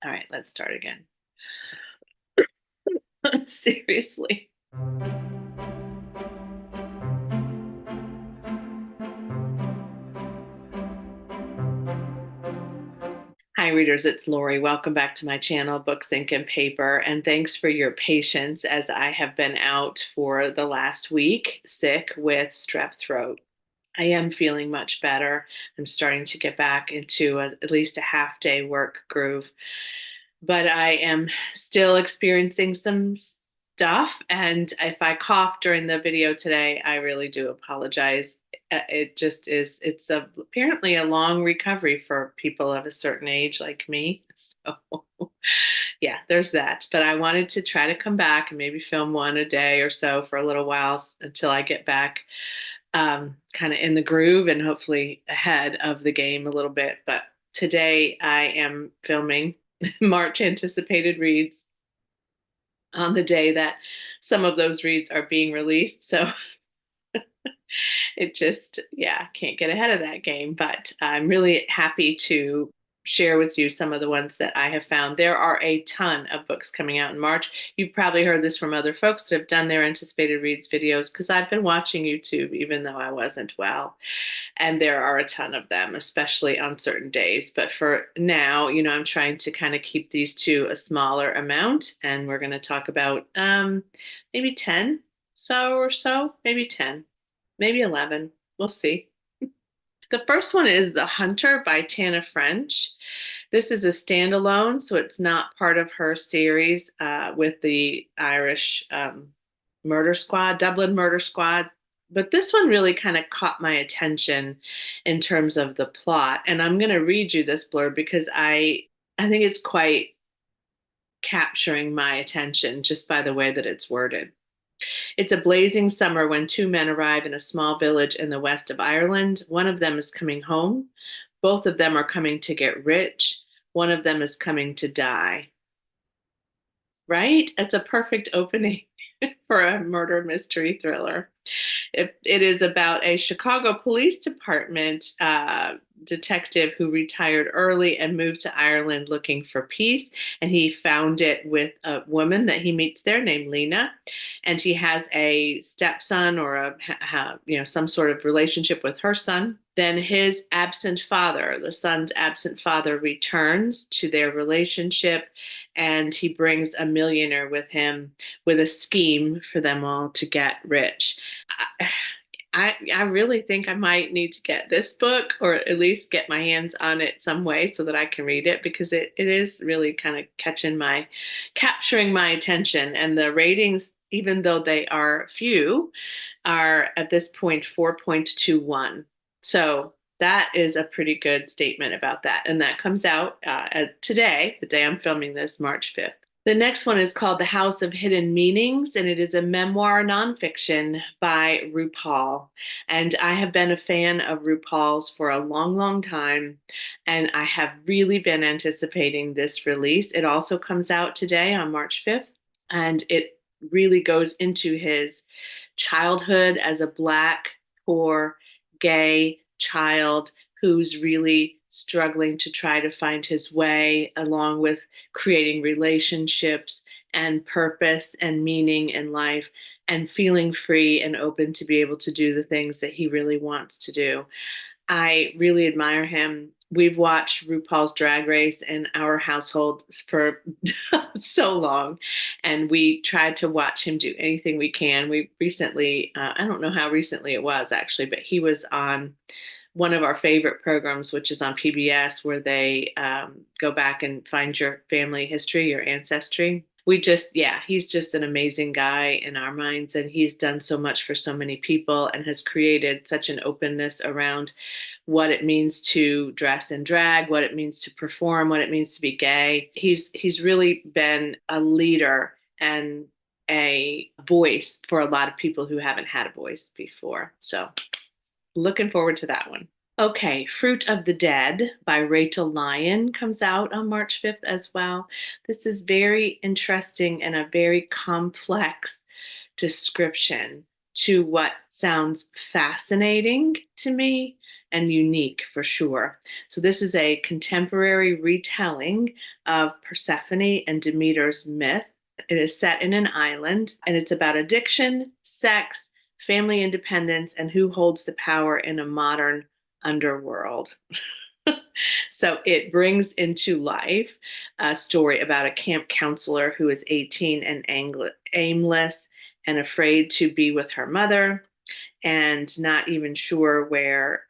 All right, let's start again. Seriously. Hi, readers. It's Lori. Welcome back to my channel, Books, Ink, and Paper. And thanks for your patience as I have been out for the last week sick with strep throat. I am feeling much better. I'm starting to get back into at least a half day work groove, but I am still experiencing some stuff. And if I cough during the video today, I really do apologize. It just is, apparently a long recovery for people of a certain age like me. So, yeah, there's that. But I wanted to try to come back and maybe film one a day or so for a little while until I get back kind of in the groove and hopefully ahead of the game a little bit. But today I am filming March anticipated reads on the day that some of those reads are being released. So it just, yeah, can't get ahead of that game. But I'm really happy to share with you some of the ones that I have found. There are a ton of books coming out in March. You've probably heard this from other folks that have done their anticipated reads videos because I've been watching YouTube even though I wasn't well. And there are a ton of them, especially on certain days. But for now, I'm trying to kind of keep these to a smaller amount. And we're going to talk about maybe 10 so, maybe 10, maybe 11. We'll see. The first one is The Hunter by Tana French. This is a standalone, so it's not part of her series with the Irish Murder Squad, Dublin Murder Squad. But this one really kind of caught my attention in terms of the plot. And I'm going to read you this blurb because I think it's quite capturing my attention just by the way that it's worded. It's a blazing summer when two men arrive in a small village in the west of Ireland. One of them is coming home. Both of them are coming to get rich. One of them is coming to die. Right? It's a perfect opening for a murder mystery thriller. It is about a Chicago Police Department detective who retired early and moved to Ireland looking for peace. And he found it with a woman that he meets there named Lena. And he has a stepson or some sort of relationship with her son. Then his absent father, the son's absent father, returns to their relationship, and he brings a millionaire with him with a scheme for them all to get rich. I really think I might need to get this book or at least get my hands on it some way so that I can read it because it is really kind of capturing my attention. And the ratings, even though they are few, are at this point 4.21. So that is a pretty good statement about that. And that comes out today, the day I'm filming this, March 5th. The next one is called The House of Hidden Meanings, and it is a memoir nonfiction by RuPaul. And I have been a fan of RuPaul's for a long, long time, and I have really been anticipating this release. It also comes out today on March 5th, and it really goes into his childhood as a Black, poor, gay child who's really struggling to try to find his way, along with creating relationships and purpose and meaning in life and feeling free and open to be able to do the things that he really wants to do. I really admire him. We've watched RuPaul's Drag Race in our household for so long, and we tried to watch him do anything we can. We recently, I don't know how recently it was actually, but he was on one of our favorite programs, which is on PBS, where they go back and find your family history, your ancestry. Yeah, he's just an amazing guy in our minds, and he's done so much for so many people and has created such an openness around what it means to dress in drag, what it means to perform, what it means to be gay. He's really been a leader and a voice for a lot of people who haven't had a voice before. So looking forward to that one. Okay, Fruit of the Dead by Rachel Lyon comes out on March 5th as well. This is very interesting and a very complex description to what sounds fascinating to me and unique for sure. So this is a contemporary retelling of Persephone and Demeter's myth. It is set in an island, and it's about addiction, sex, family independence, and who holds the power in a modern underworld. So it brings into life a story about a camp counselor who is 18 and aimless and afraid to be with her mother and not even sure where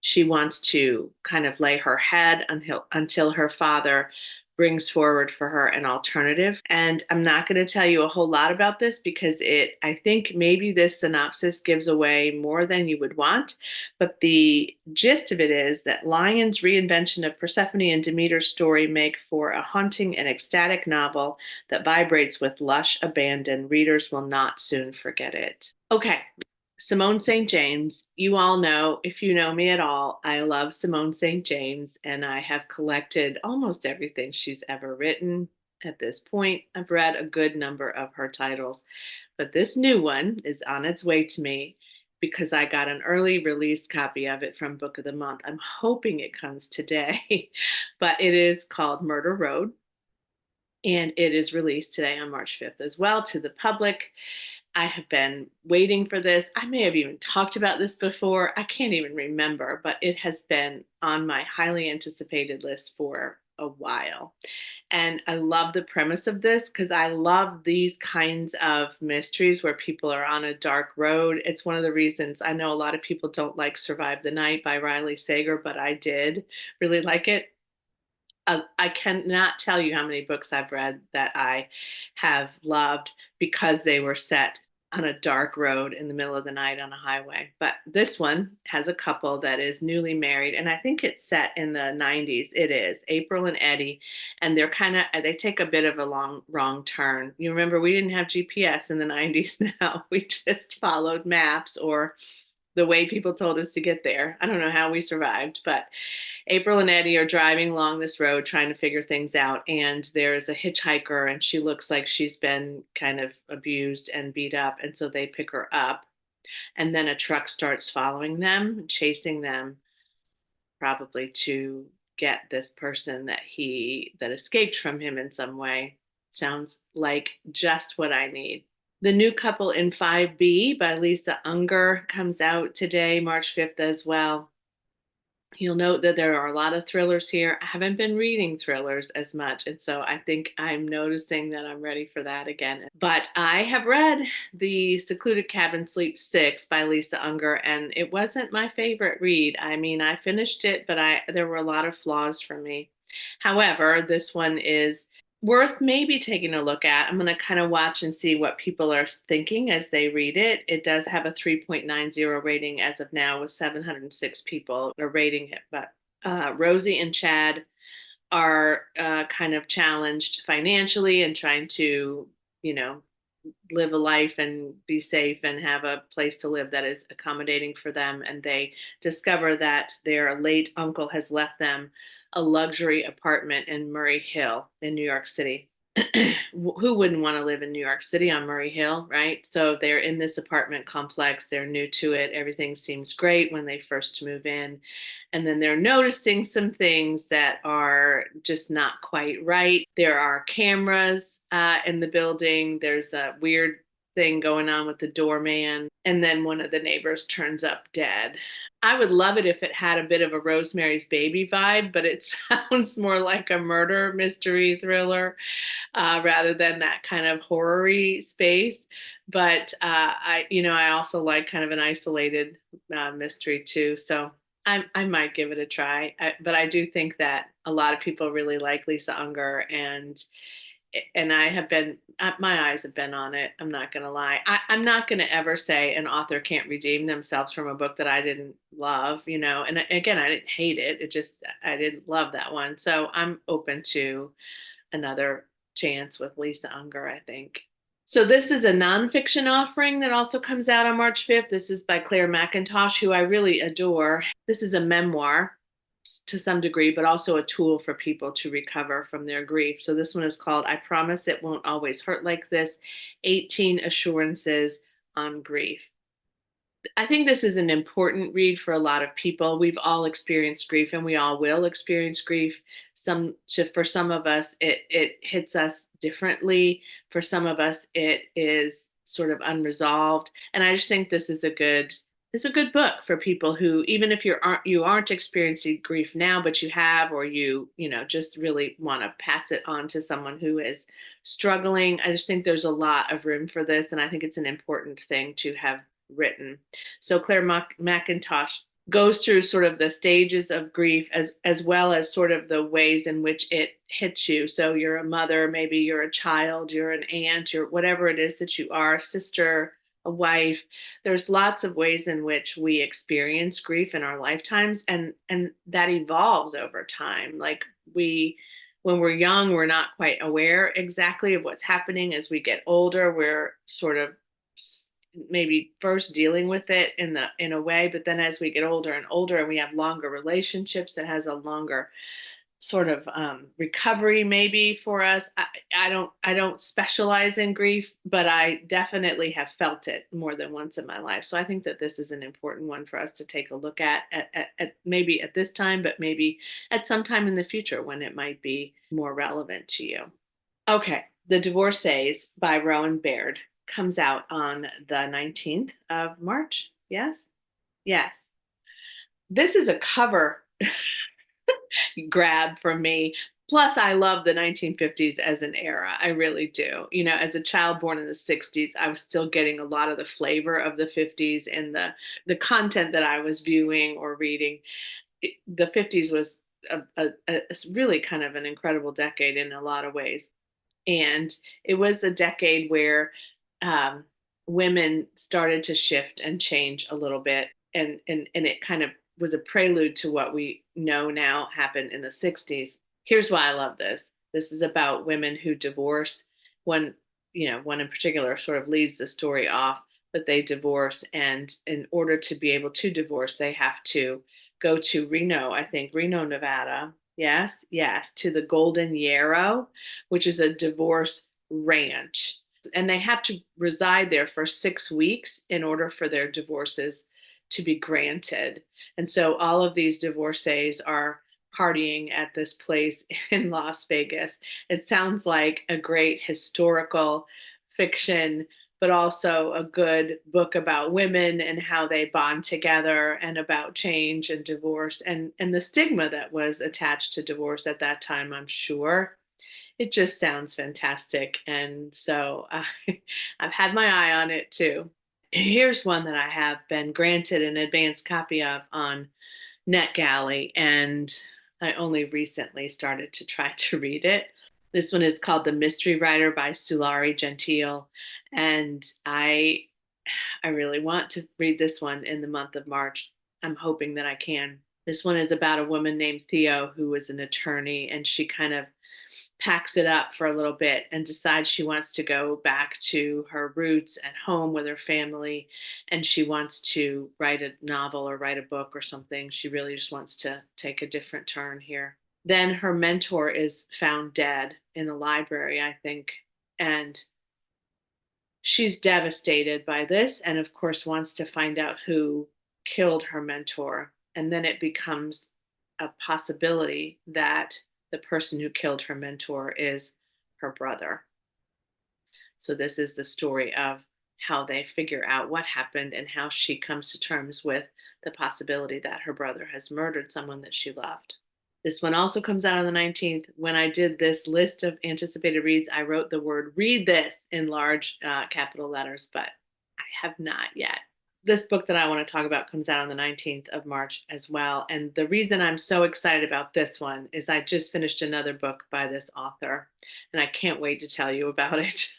she wants to kind of lay her head until her father brings forward for her an alternative. And I'm not going to tell you a whole lot about this because I think maybe this synopsis gives away more than you would want. But the gist of it is that Lyon's reinvention of Persephone and Demeter's story make for a haunting and ecstatic novel that vibrates with lush abandon. Readers will not soon forget it. Okay, Simone St. James, you all know, if you know me at all, I love Simone St. James, and I have collected almost everything she's ever written. At this point, I've read a good number of her titles, but this new one is on its way to me because I got an early release copy of it from Book of the Month. I'm hoping it comes today, but it is called Murder Road, and it is released today on March 5th as well to the public. I have been waiting for this. I may have even talked about this before. I can't even remember, but it has been on my highly anticipated list for a while. And I love the premise of this because I love these kinds of mysteries where people are on a dark road. It's one of the reasons I know a lot of people don't like Survive the Night by Riley Sager, but I did really like it. I cannot tell you how many books I've read that I have loved because they were set on a dark road in the middle of the night on a highway. But this one has a couple that is newly married, and I think it's set in the 90s. It is April and Eddie, and they take a bit of a wrong turn. You remember we didn't have GPS in the 90s now. We just followed maps or the way people told us to get there. I don't know how we survived, but April and Eddie are driving along this road trying to figure things out, and there's a hitchhiker, and she looks like she's been kind of abused and beat up, and so they pick her up. And then a truck starts following them, chasing them, probably to get this person that escaped from him in some way. Sounds like just what I need. The new couple in 5B by Lisa Unger comes out today, March 5th as well. You'll note that there are a lot of thrillers here. I haven't been reading thrillers as much, and so I think I'm noticing that I'm ready for that again. But I have read The Secluded Cabin Sleep 6 by Lisa Unger, and it wasn't my favorite read. I mean, I finished it, but there were a lot of flaws for me. However, this one is worth maybe taking a look at. I'm going to kind of watch and see what people are thinking as they read it. It does have a 3.90 rating as of now, with 706 people are rating it. But Rosie and Chad are kind of challenged financially and trying to, you know, live a life and be safe and have a place to live that is accommodating for them. And they discover that their late uncle has left them a luxury apartment in Murray Hill in New York City. Who wouldn't want to live in New York City on Murray Hill, right? So they're in this apartment complex. They're new to it. Everything seems great when they first move in. And then they're noticing some things that are just not quite right. There are cameras in the building. There's a weird thing going on with the doorman. And then one of the neighbors turns up dead. I would love it if it had a bit of a Rosemary's Baby vibe, but it sounds more like a murder mystery thriller rather than that kind of horror-y space. But I also like kind of an isolated mystery too. So I might give it a try. But I do think that a lot of people really like Lisa Unger, and I have been, my eyes have been on it. I'm not going to lie. I'm not going to ever say an author can't redeem themselves from a book that I didn't love, and again, I didn't hate it. I didn't love that one. So I'm open to another chance with Lisa Unger, I think. So this is a nonfiction offering that also comes out on March 5th. This is by Claire McIntosh, who I really adore. This is a memoir to some degree, but also a tool for people to recover from their grief. So this one is called I Promise It Won't Always Hurt Like This, 18 Assurances on Grief. I think this is an important read for a lot of people. We've all experienced grief and we all will experience grief. For some of us it hits us differently. For some of us it is sort of unresolved. And I just think this is a good book for people who, even if you aren't experiencing grief now, but you have, or you just really want to pass it on to someone who is struggling. I just think there's a lot of room for this, and I think it's an important thing to have written. So Claire McIntosh goes through sort of the stages of grief as well as sort of the ways in which it hits you. So you're a mother, maybe you're a child, you're an aunt, you're whatever it is that you are, a sister, a wife. There's lots of ways in which we experience grief in our lifetimes, and that evolves over time. Like we when we're young, we're not quite aware exactly of what's happening. As we get older, we're sort of maybe first dealing with it in a way, but then as we get older and older and we have longer relationships, it has a longer sort of recovery maybe for us. I don't specialize in grief, but I definitely have felt it more than once in my life. So I think that this is an important one for us to take a look at maybe at this time, but maybe at some time in the future when it might be more relevant to you. Okay, The Divorcees by Rowan Baird comes out on the 19th of March. Yes? Yes. This is a cover grab for me. Plus, I love the 1950s as an era. I really do. As a child born in the 60s, I was still getting a lot of the flavor of the 50s and the content that I was viewing or reading. The 50s was a really kind of an incredible decade in a lot of ways. And it was a decade where um, women started to shift and change a little bit. And it kind of was a prelude to what we know now happened in the 60s. Here's why I love this. This is about women who divorce. One in particular sort of leads the story off, but they divorce. And in order to be able to divorce, they have to go to Reno, I think, Reno, Nevada. Yes, yes, to the Golden Yarrow, which is a divorce ranch. And they have to reside there for 6 weeks in order for their divorces to be granted. And so all of these divorcees are partying at this place in Las Vegas. It sounds like a great historical fiction, but also a good book about women and how they bond together, and about change and divorce, and the stigma that was attached to divorce at that time, I'm sure. It just sounds fantastic. And so I've had my eye on it too. Here's one that I have been granted an advanced copy of on NetGalley, and I only recently started to try to read it. This one is called The Mystery Writer by Sulari Gentile, and I really want to read this one in the month of March. I'm hoping that I can. This one is about a woman named Theo who is an attorney, and she kind of packs it up for a little bit and decides she wants to go back to her roots at home with her family, and she wants to write a novel or write a book or something. She really just wants to take a different turn here. Then her mentor is found dead in the library, I think, and she's devastated by this, and of course wants to find out who killed her mentor. And then it becomes a possibility that the person who killed her mentor is her brother. So this is the story of how they figure out what happened and how she comes to terms with the possibility that her brother has murdered someone that she loved. This one also comes out on the 19th. When I did this list of anticipated reads, I wrote the word read this in large capital letters, but I have not yet. This book that I want to talk about comes out on the 19th of March as well. And the reason I'm so excited about this one is I just finished another book by this author, and I can't wait to tell you about it.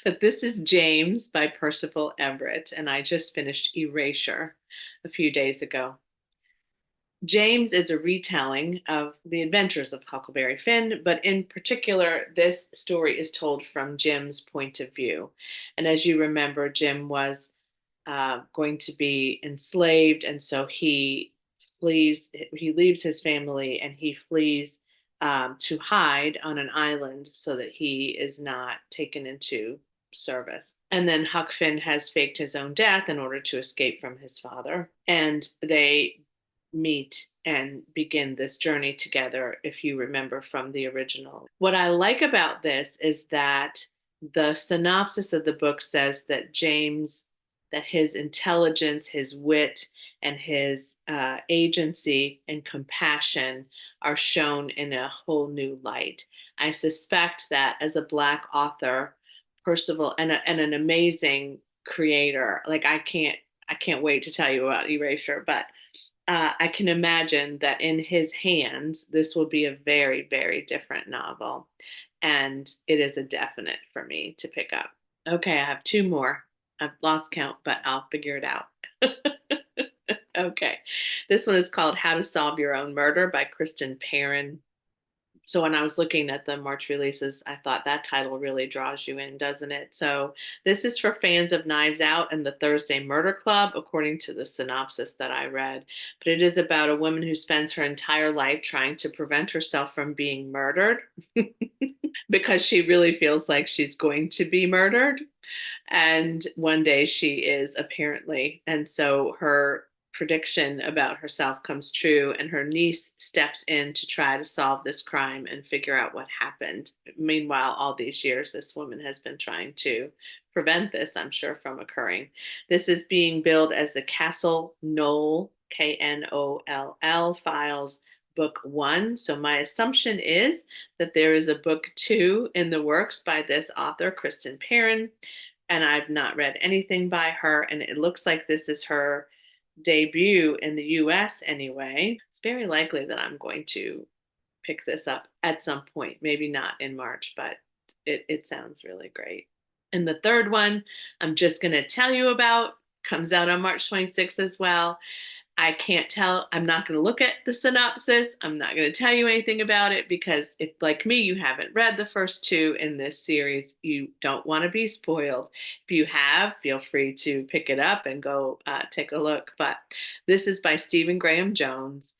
But this is James by Percival Everett, and I just finished Erasure a few days ago. James is a retelling of the adventures of Huckleberry Finn, but in particular, this story is told from Jim's point of view. And as you remember, Jim was going to be enslaved, and so he leaves his family and he flees to hide on an island so that he is not taken into service. And then Huck Finn has faked his own death in order to escape from his father. And they meet and begin this journey together, if you remember from the original. What I like about this is that the synopsis of the book says that that his intelligence, his wit, and his agency and compassion are shown in a whole new light. I suspect that as a Black author, Percival and an amazing creator, like I can't wait to tell you about Erasure, but I can imagine that in his hands, this will be a very, very different novel. And it is a definite for me to pick up. Okay, I have two more. I've lost count, but I'll figure it out. Okay. This one is called How to Solve Your Own Murder by Kristen Perrin. So when I was looking at the March releases, I thought that title really draws you in, doesn't it? So this is for fans of Knives Out and the Thursday Murder Club, according to the synopsis that I read. But it is about a woman who spends her entire life trying to prevent herself from being murdered because she really feels like she's going to be murdered. And one day she is apparently. And so her prediction about herself comes true, and her niece steps in to try to solve this crime and figure out what happened. Meanwhile, all these years, this woman has been trying to prevent this, I'm sure, from occurring. This is being billed as the Castle Knoll, Knoll files book one. So my assumption is that there is a book two in the works by this author, Kristen Perrin, and I've not read anything by her. And it looks like this is her debut in the US anyway. It's very likely that I'm going to pick this up at some point, maybe not in March, but it sounds really great. And the third one I'm just going to tell you about comes out on March 26th as well. I can't tell. I'm not going to look at the synopsis. I'm not going to tell you anything about it because if, like me, you haven't read the first two in this series, you don't want to be spoiled. If you have, feel free to pick it up and go take a look. But this is by Stephen Graham Jones.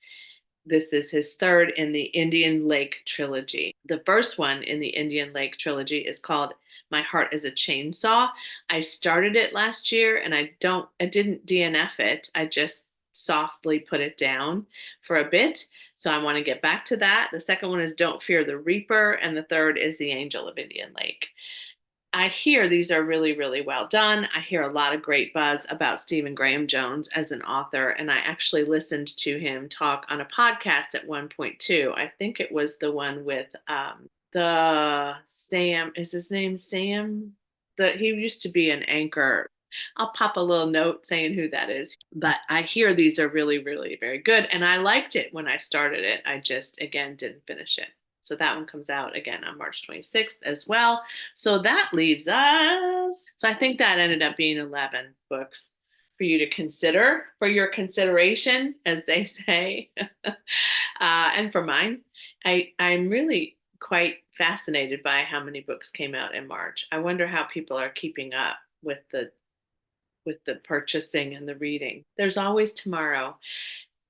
This is his third in the Indian Lake trilogy. The first one in the Indian Lake trilogy is called My Heart is a Chainsaw. I started it last year and I didn't DNF it. I just softly put it down for a bit. So I want to get back to that. The second one is Don't Fear the Reaper, and the third is The Angel of Indian Lake. I hear these are really, really well done. I hear a lot of great buzz about Stephen Graham Jones as an author, and I actually listened to him talk on a podcast at one point too. I think it was the one with the Sam. Is his name Sam? He used to be an anchor. I'll pop a little note saying who that is. But I hear these are really, really very good, and I liked it when I started it. I just again didn't finish it. So that one comes out again on March 26th as well. So that leaves us. So I think that ended up being 11 books for you to consider, for your consideration, as they say, and for mine. I'm really quite fascinated by how many books came out in March. I wonder how people are keeping up with the purchasing and the reading. There's always tomorrow.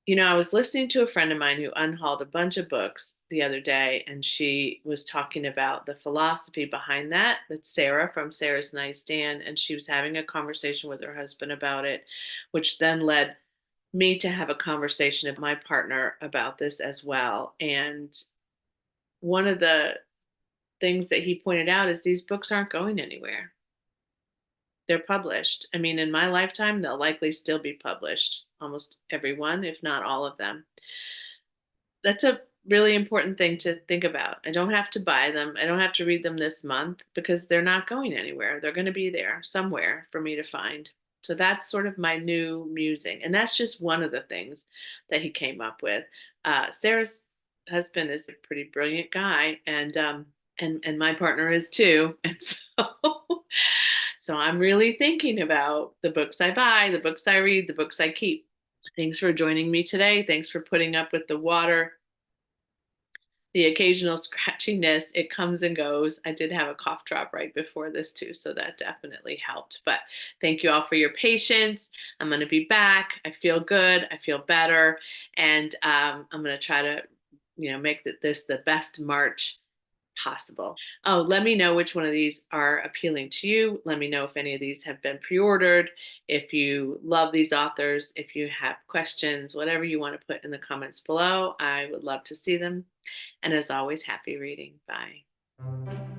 You know, I was listening to a friend of mine who unhauled a bunch of books the other day, and she was talking about the philosophy behind that. That's Sarah from Sarah's Nightstand, and she was having a conversation with her husband about it, which then led me to have a conversation with my partner about this as well. And one of the things that he pointed out is these books aren't going anywhere. They're published. I mean, in my lifetime, they'll likely still be published, almost every one, if not all of them. That's a really important thing to think about. I don't have to buy them. I don't have to read them this month because they're not going anywhere. They're going to be there somewhere for me to find. So that's sort of my new musing. And that's just one of the things that he came up with. Sarah's husband is a pretty brilliant guy, and my partner is too. And so I'm really thinking about the books I buy, the books I read, the books I keep. Thanks for joining me today. Thanks for putting up with the water, the occasional scratchiness. It comes and goes. I did have a cough drop right before this too, so that definitely helped. But thank you all for your patience. I'm going to be back. I feel good. I feel better. And I'm going to try to, make this the best March possible. Oh, let me know which one of these are appealing to you. Let me know if any of these have been pre-ordered, if you love these authors, if you have questions, whatever you want to put in the comments below. I would love to see them. And as always, happy reading. Bye.